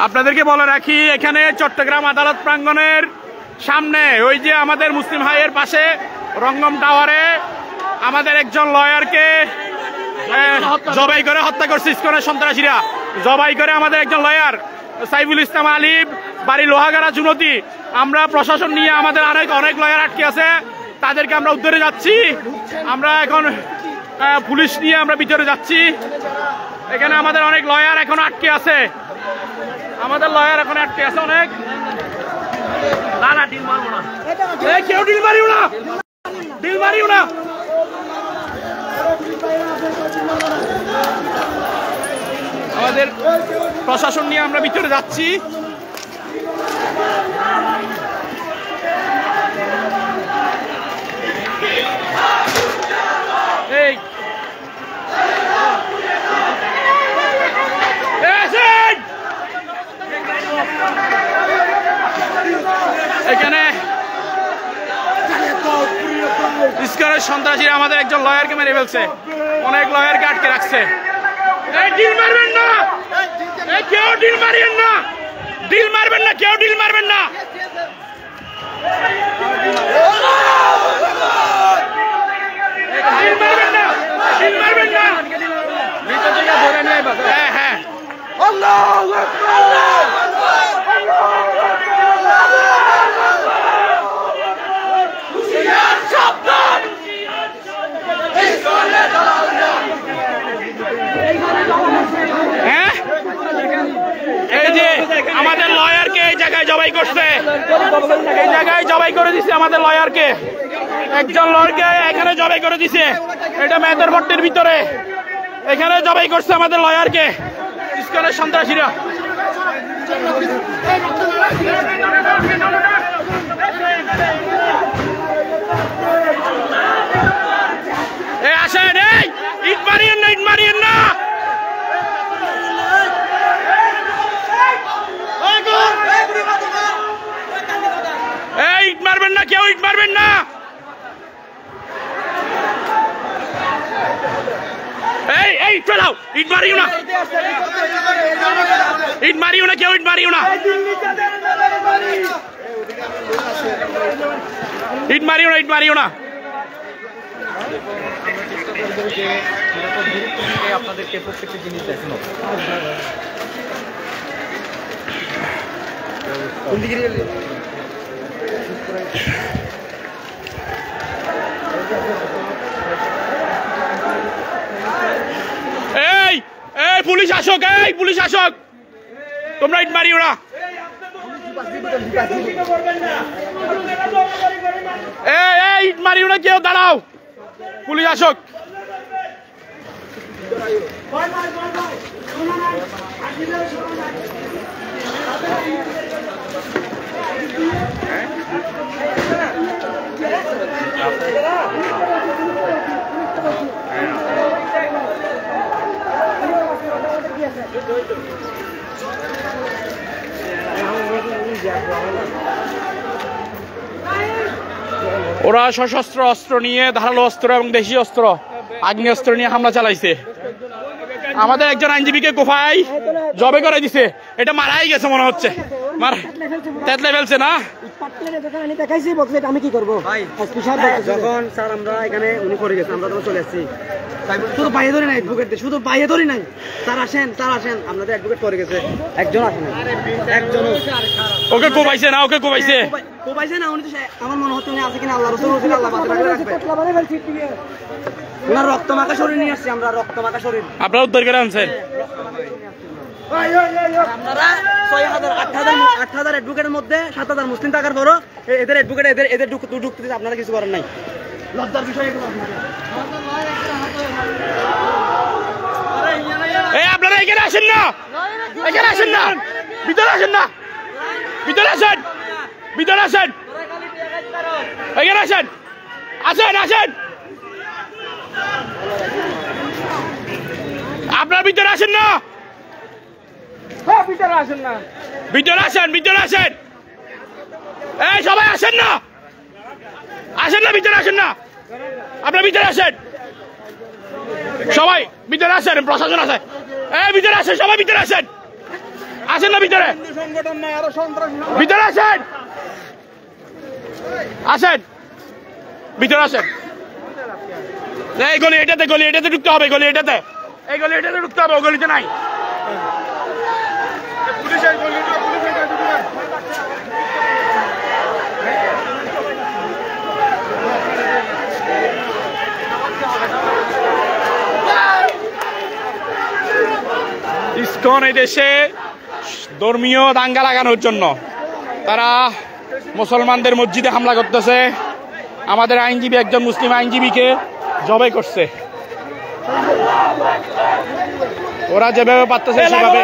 আপনাদেরকে বলে রাখি, এখানে চট্টগ্রাম আদালত প্রাঙ্গণের সামনে ওই যে আমাদের মুসলিম হাইয়ের পাশে রঙ্গম টাওয়ারে আমাদের একজন লয়ারকে জবাই করে হত্যা করছে ইসকনের সন্ত্রাসীরা। জবাই করে আমাদের একজন লয়ার সাইফুল ইসলাম আলিফ, বাড়ি লোহাগাড়া জুনতি। আমরা প্রশাসন নিয়ে আমাদের অনেক লয়ার আটকে আছে, তাদেরকে আমরা উদ্ধারে যাচ্ছি। আমরা এখন পুলিশ নিয়ে আমরা ভিতরে যাচ্ছি। এখানে আমাদের অনেক লয়ার এখন আটকে আছে, আমাদের লয়ার এখন আটকে আছে অনেক। না না, ডিল মারবো না, কেউ ডিল মারিও না, ডিল মারিও না। আমাদের প্রশাসন নিয়ে আমরা ভিতরে যাচ্ছি। এই এখানে ইসকনের সন্ত্রাসীরা আমাদের একজন লয়ারকে মেরে ফেলছে, অনেক লয়ারকে আটকে রাখছে। ডিল মারবেন না, কেউ ডিল মারিয়েন না, ডিল মারবেন না, কেউ ডিল মারবেন না। ডিল মারবেন না, ডিল মারবেন না। হ্যাঁ হ্যাঁ, আল্লাহু আকবার। এই যে আমাদের লয়ারকে এই জায়গায় জবাই করছে, এই জায়গায় জবাই করে দিছে আমাদের লয়ারকে, একজন লয়ারকে এখানে জবাই করে দিছে। এটা মেহেরপট্টির ভিতরে এখানে জবাই করছে আমাদের লয়ারকে ইসকনের সন্ত্রাসীরা। এই আসেন, এই ইট মারিয়েন না, ইট মারিয়েন না। এই ইট মারবেন না, কেউ ইট মারবেন না। এই এই ফেলাও, ইট মারিও না, ইট মারিও না, কেউ ইট মারিও না, ইট মারিও না, ইট মারিও না। আপনাদেরকে প্রত্যেকটা জিনিস দেখানো। এই এই পুলিশ আসক, এই পুলিশ আসক, তোমরা ইট মারিও না। এই ইট মারিও না, কেউ দাঁড়াও, পুলিশ আসক। ওরা সশস্ত্র অস্ত্র নিয়ে, ধারালো অস্ত্র এবং দেশীয় অস্ত্র, আগ্নেয়াস্ত্র নিয়ে হামলা চালাইছে। আমাদের একজন আইনজীবীকে কোফাই জবে করে দিছে, এটা মারাই গেছে মনে হচ্ছে, তেতলে ফেলছে না। আমি কি করবো যখন স্যার আমরা এখানে উনি করে গেছে, আমরা তখন চলে আসছি, শুধু বাইরে ধরি নাই অ্যাডভোকেট, শুধু বাইরে ধরি নাই। স্যার আসেন, স্যার আসেন, আপনাদের অ্যাডভোকেট করে গেছে, একজন আসেন, একজন ওকে কোবাইছে না, ওকে কোবাইছে কোবাইছে না। উনি তো আমার মনে হচ্ছে উনি আছে কিনা আল্লাহ রাসূল, আল্লাহ ওনার রক্ত মাখা শরীর নিয়ে আসছি আমরা, রক্ত মাখা শরীর আপনারা উদ্ধার করে আনছেন। আপনারা 6,000 8,000 অ্যাডভোকেটের মধ্যে 7,000 মুসলিম থাকার পরও এদের অ্যাডভোকেট এদের ঢুকতে দিতে আপনারা কিছু করেন নাই, লজ্জার বিষয়। এই আপনারা এখানে আসেন না, এখানে আসেন না, ভিতরে আসেন না, ভিতরে আসেন, ভিতরে আসেন, এখানে আসেন, আসেন আসেন, আপনারা ভিতরে আসেন না, ভিতরে আসেন না, ভিতরে আসেন, ভিতরে আসেন। এই সবাই আসেন না, আসেন না, ভিতরে আসেন না, আপনারা ভিতরে আসেন, সবাই ভিতরে আসেন, প্রশাসন আছে। এই ভিতরে আসেন, সবাই ভিতরে আসেন, আসেন না ভিতরে, ভিতরে আসেন, আসেন ভিতরে আসেন। এই গলি এটাতে ঢুকতে হবে, গলি এটাতে, এই গলি এটাতে ঢুকতে হবে, ও গলিতে নাই। ইসকন এই দেশে ধর্মীয় দাঙ্গা লাগানোর জন্য তারা মুসলমানদের মসজিদে হামলা করতেছে। আমাদের আইনজীবী একজন মুসলিম আইনজীবীকে জবাই করছে। ওরা যেভাবে পারতেছে সেভাবে।